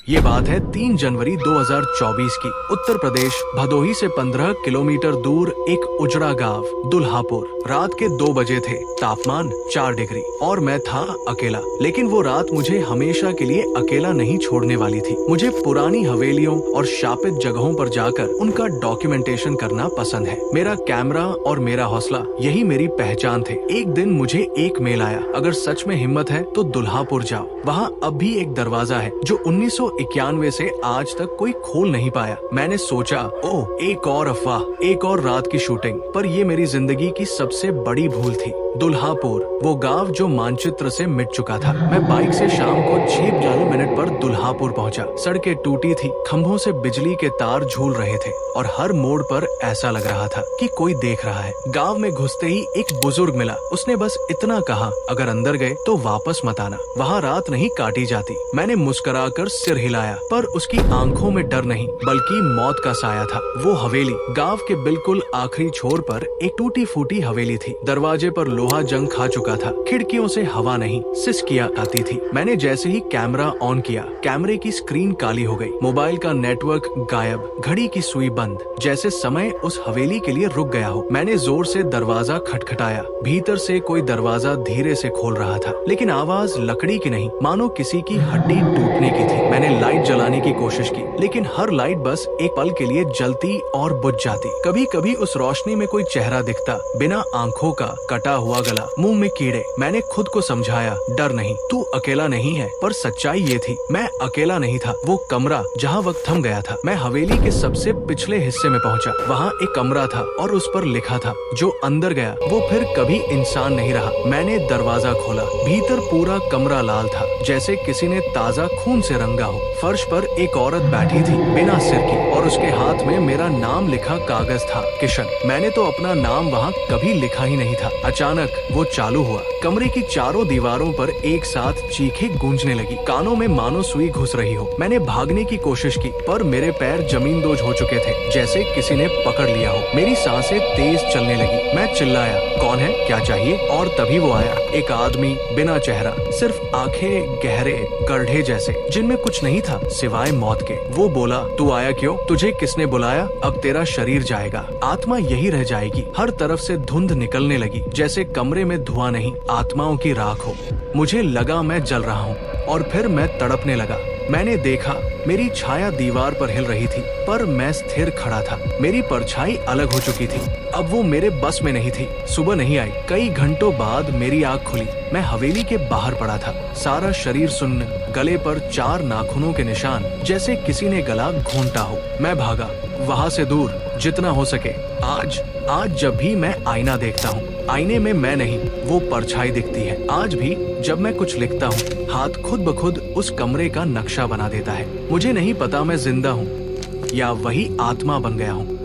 ये बात है 3 जनवरी 2024 की। उत्तर प्रदेश भदोही से 15 किलोमीटर दूर एक उजड़ा गांव दुल्हापुर। रात के 2 बजे थे, तापमान 4 डिग्री और मैं था अकेला। लेकिन वो रात मुझे हमेशा के लिए अकेला नहीं छोड़ने वाली थी। मुझे पुरानी हवेलियों और शापित जगहों पर जाकर उनका डॉक्यूमेंटेशन करना पसंद है। मेरा कैमरा और मेरा हौसला, यही मेरी पहचान थे। एक दिन मुझे एक मेल आया, अगर सच में हिम्मत है तो दुल्हापुर जाओ। वहाँ अब भी एक दरवाजा है जो 1991 से आज तक कोई खोल नहीं पाया। मैंने सोचा, ओह एक और अफवाह, एक और रात की शूटिंग। पर ये मेरी जिंदगी की सबसे बड़ी भूल थी। दुल्हापुर, वो गांव जो मानचित्र से मिट चुका था। मैं बाइक से शाम को 6 मिनट पर दुल्हापुर पहुंचा। सड़कें टूटी थी, खंभों से बिजली के तार झूल रहे थे और हर मोड़ पर ऐसा लग रहा था कि कोई देख रहा है। गांव में घुसते ही एक बुजुर्ग मिला। उसने बस इतना कहा, अगर अंदर गए तो वापस मत आना, वहाँ रात नहीं काटी जाती। मैंने मुस्कुराकर सिर हिलाया, पर उसकी आंखों में डर नहीं बल्कि मौत का साया था। वो हवेली गांव के बिल्कुल आखिरी छोर पर एक टूटी फूटी हवेली थी। दरवाजे पर लोहा जंग खा चुका था, खिड़कियों से हवा नहीं सिसकियां आती थी। मैंने जैसे ही कैमरा ऑन किया, कैमरे की स्क्रीन काली हो गई, मोबाइल का नेटवर्क गायब, घड़ी की सुई बंद, जैसे समय उस हवेली के लिए रुक गया हो। मैंने जोर से दरवाजा खटखटाया। भीतर से कोई दरवाजा धीरे से खोल रहा था, लेकिन आवाज लकड़ी की नहीं, मानो किसी की हड्डी टूटने की थी। मैंने लाइट जलाने की कोशिश की, लेकिन हर लाइट बस एक पल के लिए जलती और बुझ जाती। कभी कभी उस रोशनी में कोई चेहरा दिखता, बिना आंखों का, कटा हुआ गला, मुंह में कीड़े। मैंने खुद को समझाया, डर नहीं, तू अकेला नहीं है। पर सच्चाई ये थी, मैं अकेला नहीं था। वो कमरा जहाँ वक्त थम गया था। मैं हवेली के सबसे पिछले हिस्से में पहुंचा। वहाँ एक कमरा था और उस पर लिखा था, जो अंदर गया वो फिर कभी इंसान नहीं रहा। मैंने दरवाजा खोला। भीतर पूरा कमरा लाल था, जैसे किसी ने ताजा खून से रंगा हो। फर्श पर एक औरत बैठी थी, बिना सिर की, और उसके हाथ में मेरा नाम लिखा कागज था, किशन। मैंने तो अपना नाम वहाँ कभी लिखा ही नहीं था। अचानक वो चालू हुआ। कमरे की चारों दीवारों पर एक साथ चीखें गूंजने लगी, कानों में मानो सुई घुस रही हो। मैंने भागने की कोशिश की, पर मेरे पैर जमींदोज हो चुके थे, जैसे किसी ने पकड़ लिया हो। मेरी सांसें तेज चलने लगी। मैं चिल्लाया, कौन है, क्या चाहिए? और तभी वो आया, एक आदमी, बिना चेहरा, सिर्फ आंखें गहरे गड्ढे जैसे, जिनमें कुछ नहीं था सिवाय मौत के। वो बोला, तू आया क्यों? तुझे किसने बुलाया? अब तेरा शरीर जाएगा, आत्मा यही रह जाएगी। हर तरफ से धुंध निकलने लगी, जैसे कमरे में धुआं नहीं, आत्माओं की राख हो। मुझे लगा मैं जल रहा हूँ और फिर मैं तड़पने लगा। मैंने देखा, मेरी छाया दीवार पर हिल रही थी, पर मैं स्थिर खड़ा था। मेरी परछाई अलग हो चुकी थी, अब वो मेरे बस में नहीं थी। सुबह नहीं आई। कई घंटों बाद मेरी आँख खुली। मैं हवेली के बाहर पड़ा था, सारा शरीर सुन्न, गले पर 4 नाखूनों के निशान, जैसे किसी ने गला घोंटा हो। मैं भागा वहाँ से दूर, जितना हो सके। आज जब भी मैं आईना देखता हूँ, आईने में मैं नहीं, वो परछाई दिखती है। आज भी जब मैं कुछ लिखता हूँ, हाथ खुद ब खुद उस कमरे का नक्शा बना देता है। मुझे नहीं पता मैं जिंदा हूँ या वही आत्मा बन गया हूँ।